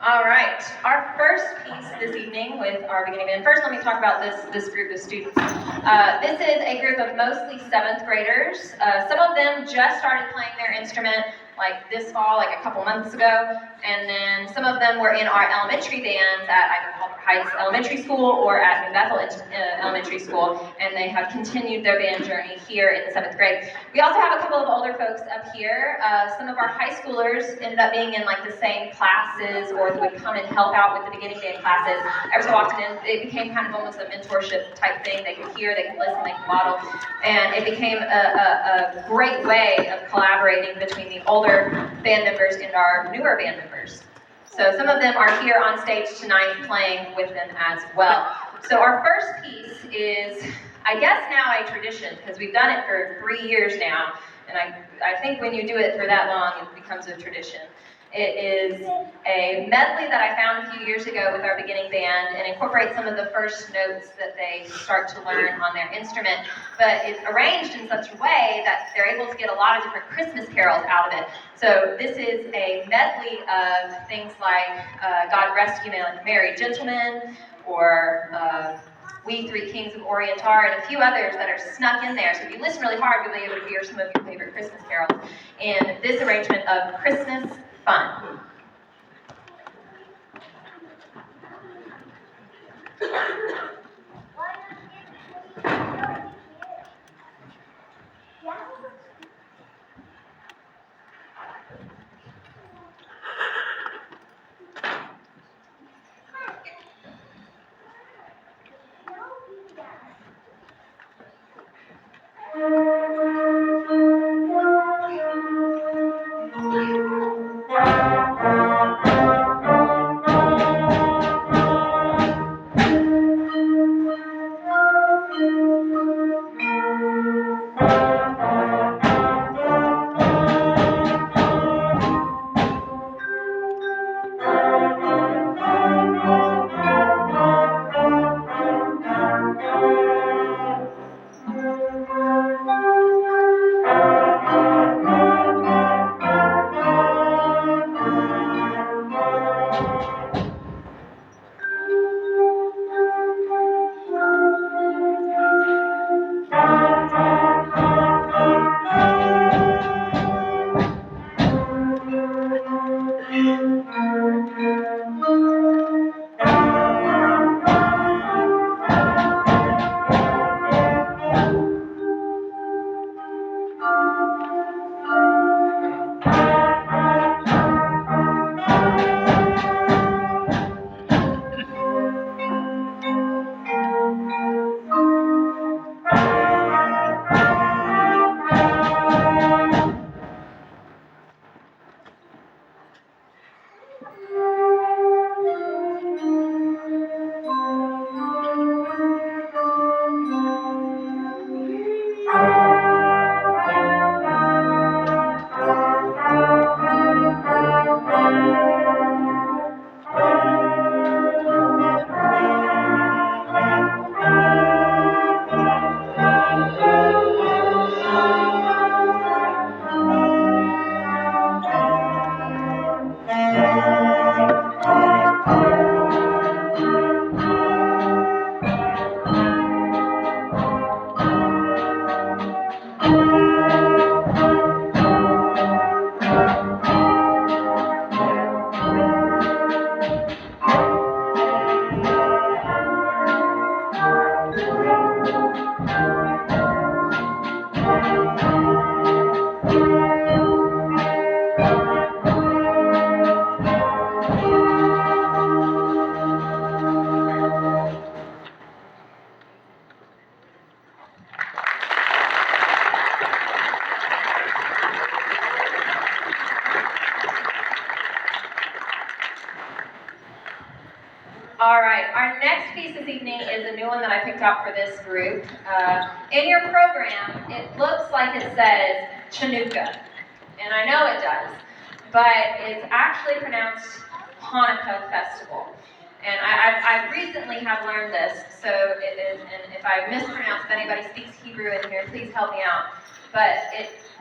All right, our first piece this evening with our beginning band. First, let me talk about this group of students. This is a group of mostly 7th graders. Some of them just started playing their instrument like this fall, like a couple months ago, and then some of them were in our elementary bands at either Culver Heights Elementary School or at New Bethel Elementary School, and they have continued their band journey here in the 7th grade. We also have a couple of older folks up here. Some of our high schoolers ended up being in like the same classes, or they would come and help out with the beginning band classes. Every so often it became kind of almost a mentorship type thing. They could hear, they could listen, they could model, and it became a great way of collaborating between the older band members and our newer band members. So some of them are here on stage tonight playing with them as well. So our first piece is, I guess now a tradition, because we've done it for 3 years now, and I think when you do it for that long, it becomes a tradition. It is a medley that I found a few years ago with our beginning band, and incorporates some of the first notes that they start to learn on their instrument, but it's arranged in such a way that they're able to get a lot of different Christmas carols out of it. So this is a medley of things like God Rest You Merry Gentlemen, or We Three Kings of Orientar, and a few others that are snuck in there. So if you listen really hard, you'll be able to hear some of your favorite Christmas carols in this arrangement of Christmas Fun. All right, our next piece this evening is a new one that I picked out for this group. In your program, it looks like it says Chinooka, and I know it does, but it's actually pronounced Hanukkah Festival. And I recently have learned this, so it is, and if I mispronounce, if anybody speaks Hebrew in here, please help me out. But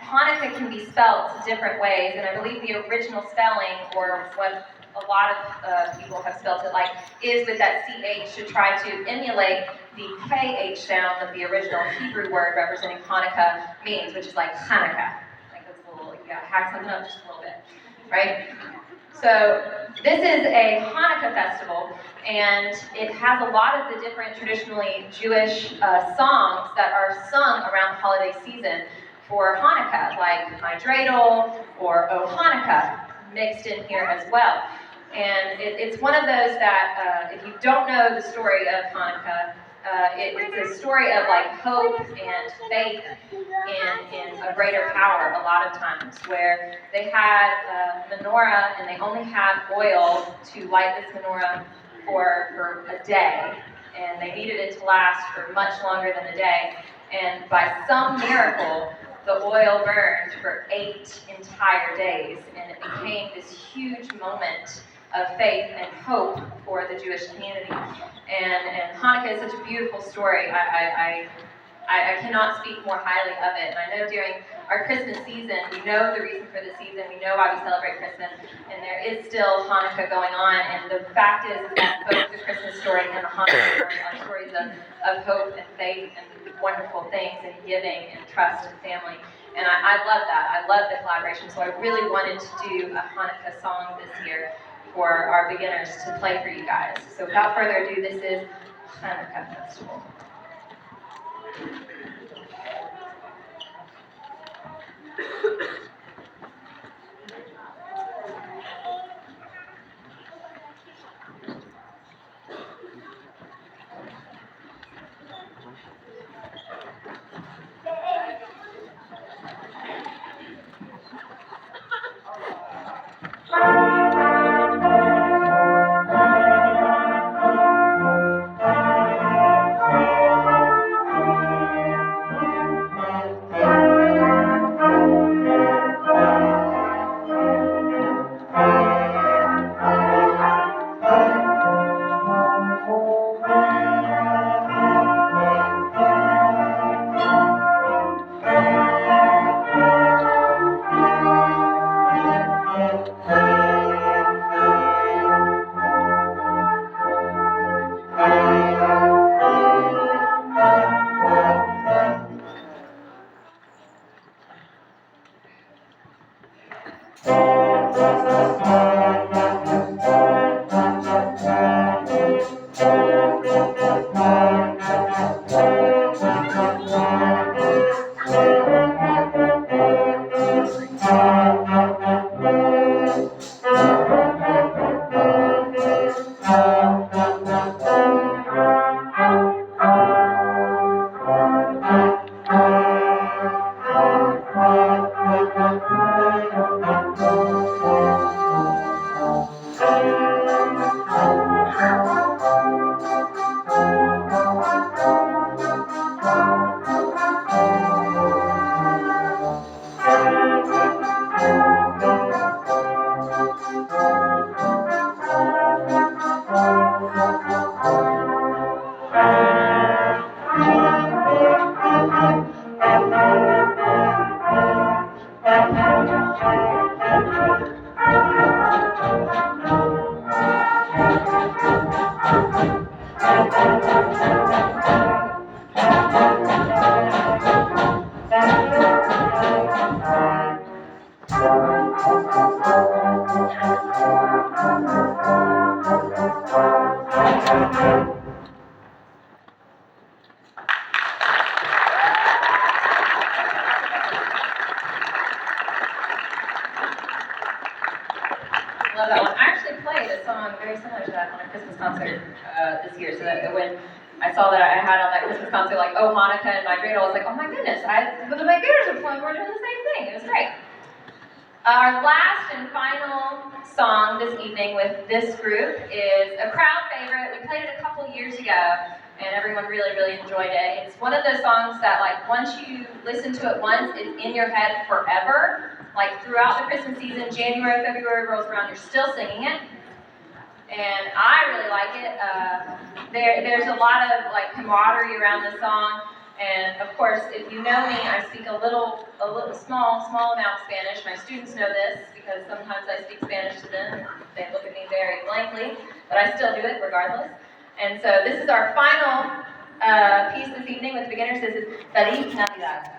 Hanukkah can be spelled different ways, and I believe the original spelling, or what a lot of people have spelled it like, is with that CH to try to emulate the KH sound that the original Hebrew word representing Hanukkah means, which is like Hanukkah. Like that's a little, you gotta hack something up just a little bit, right? So this is a Hanukkah festival, and it has a lot of the different traditionally Jewish songs that are sung around the holiday season for Hanukkah, like My Dreidel or O Hanukkah, mixed in here as well. And it's one of those that, if you don't know the story of Hanukkah, it's a story of like hope and faith in a greater power a lot of times, where they had a menorah and they only had oil to light this menorah for a day, and they needed it to last for much longer than a day. And by some miracle, the oil burned for 8 entire days, and it became this huge moment of faith and hope for the Jewish community. And Hanukkah is such a beautiful story. I cannot speak more highly of it. And I know during our Christmas season, we know the reason for the season, we know why we celebrate Christmas, and there is still Hanukkah going on. And the fact is that both the Christmas story and the Hanukkah story are stories of hope and faith and wonderful things and giving and trust and family. And I love that. I love the collaboration. So I really wanted to do a Hanukkah song this year for our beginners to play for you guys. So without further ado, this is Hanukkah Festival. Love that one. I actually played a song very similar to that on a Christmas concert this year. So that when I saw that I had on that Christmas concert, like, oh, Hanukkah and My Dreidel, I was like, oh my goodness, the My Bears are playing, we're doing the same thing. It was great. Our last and final song this evening with this group is a crowd favorite. We played it a couple years ago, and everyone really, really enjoyed it. It's one of those songs that, like, once you listen to it once, it's in your head forever. Like, throughout the Christmas season, January, February rolls around, you're still singing it. And I really like it. There's a lot of, like, camaraderie around the song. And of course, if you know me, I speak a small amount of Spanish. My students know this because sometimes I speak Spanish to them. They look at me very blankly, but I still do it regardless. And so this is our final piece this evening with beginners. This is Feliz Navidad.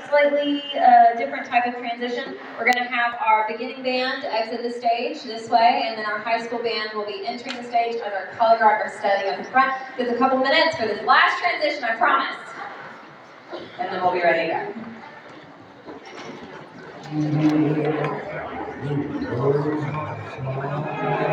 Slightly different type of transition. We're going to have our beginning band exit the stage this way, and then our high school band will be entering the stage as our color guard are standing up in front. Just a couple minutes for this last transition, I promise. And then we'll be ready to go.